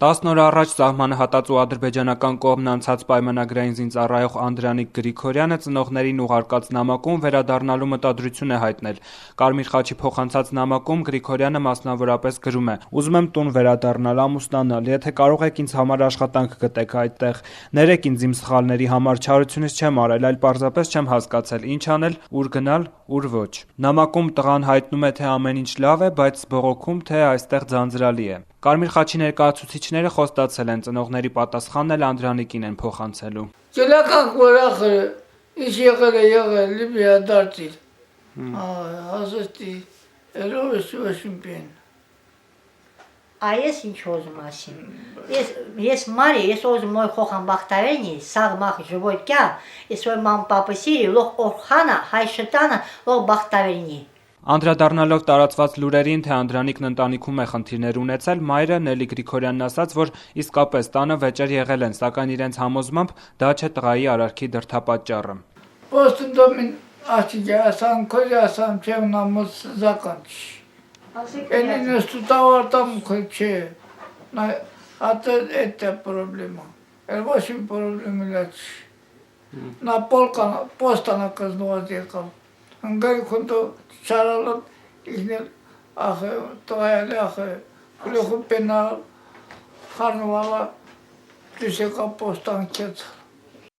10 օր առաջ սահմանը հատած ու ադրբեջանական կողմն անցած պայմանագրային զինծառայող Անդրանիկ Գրիգորյանը ծնողներին ուղարկած նամակում վերադառնալու մտադրություն է հայտնել։ Կարմիր խաչի փոխանցած նամակում Գրիգորյանը մասնավորապես գրում է. «Ուզում եմ տուն վերադառնալ, ամուսնանալ, եթե կարող եք ինձ համար աշխատանք գտեք այդտեղ, ներեք ինձ իմ սխալների համար, չարությունից չեմ արել, այլ պարզապես չեմ հասկացել ինչ անել, ուր գնալ, ուր ոչ»։ Նամակում տղան հայտնում է, թե ամեն ինչ լավ է, բայց բողոքում, թե այստեղ ձանձրալի է։ Կարմիր խաչի ներկայացուցիչները խոստացել են, ծնողների պատասխանն էլ Անդրանիկին են փոխանցելու։ Ելական ուրախը, ինչ եղել է եղել, Լիբիա դարձիր։ Հասստի, երովս Վաշինգտոն։ Այս ինչ ուզում ասեմ։ Ես մարի, ես ուզում մոյ խոխան բախտավենի, սաղ մախ ժվոյ կյա, ես ոյ ման պապասիրի, լող օրխանա, հայ շտանա, լող բախտավենի։ Անդրադառնալով տարածված լուրերին, թե Անդրանիկն ընտանիքում է խնդիրներ ունեցել, մայրը Նելի Գրիգորյանն ասաց, որ իսկապես տանը վեճեր եղել են, սակայն իրենց համոզմամբ դա չէ տղայի արարքի դրդապատճառը։ Ոստնդոմին աշիգա ասան, քոյ ասան, չեմ նամոց զականչ։ Էնին ստուտավար там չէ։ Ատը էտա պրոբլեմա։ Էլ պրոբլեմը լաչ։ На полка постана կազմված եկավ։ Հնգայ քունտո չարալով իհնել ախը տղայալի ախը գլուխը պենալ խարնվալա դուսեկա պոստան կեց։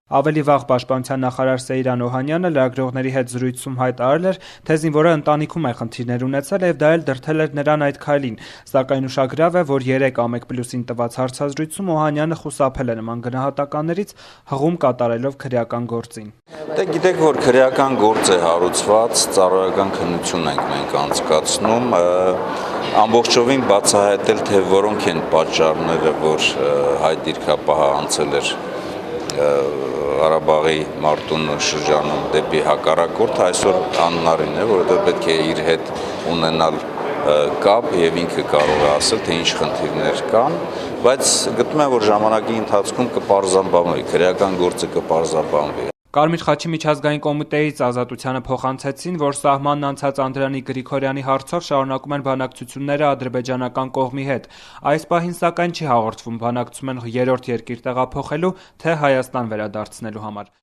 Ավելի վաղ պաշտպանության նախարար Սեյրան Օհանյանը լրագրողների հետ զրույցում հայտարարել էր, թե զինվորը ընտանիքում է խնդիրներ ունեցել եւ դա էլ դրդել էր նրան այդ քայլին, սակայն ուշագրավ է, որ 3 AMEC+-ին տված հարցազրույցում Օհանյանը խուսափել է նման գնահատականներից, հղում կատարելով քրեական գործին։ Դե գիտեք, որ քրեական գործ է հարուցված, ծառայական քննություն ենք մենք անցկացնում, ամբողջովին բացահայտել, թե որոնք են պատճառները, որ հայ դիրքապահը անցել էր Ղարաբաղի մարտունու շրջանում դեպի հակառակորդ, այսօր անհնարին է, որովհետև պետք է իր հետ ունենալ կապ եւ ինքը կարող է ասել, թե ինչ խնդիրներ կան, բայց գտնում եմ, որ ժամանակի ընթացքում կպարզաբանվի, քրեական գործը կպարզաբանվի։ Կարմիր խաչի միջազգային կոմիտեից Ազատությանը փոխանցեցին, որ սահմանն անցած Անդրանիկ Գրիգորյանի հարցով շարունակում են բանակցությունները ադրբեջանական կողմի հետ։ Այս պահին սակայն չի հաղորդվում բանակցում են 3-րդ երկիր տեղափոխելու, թե Հայաստան վերադարձնելու համար։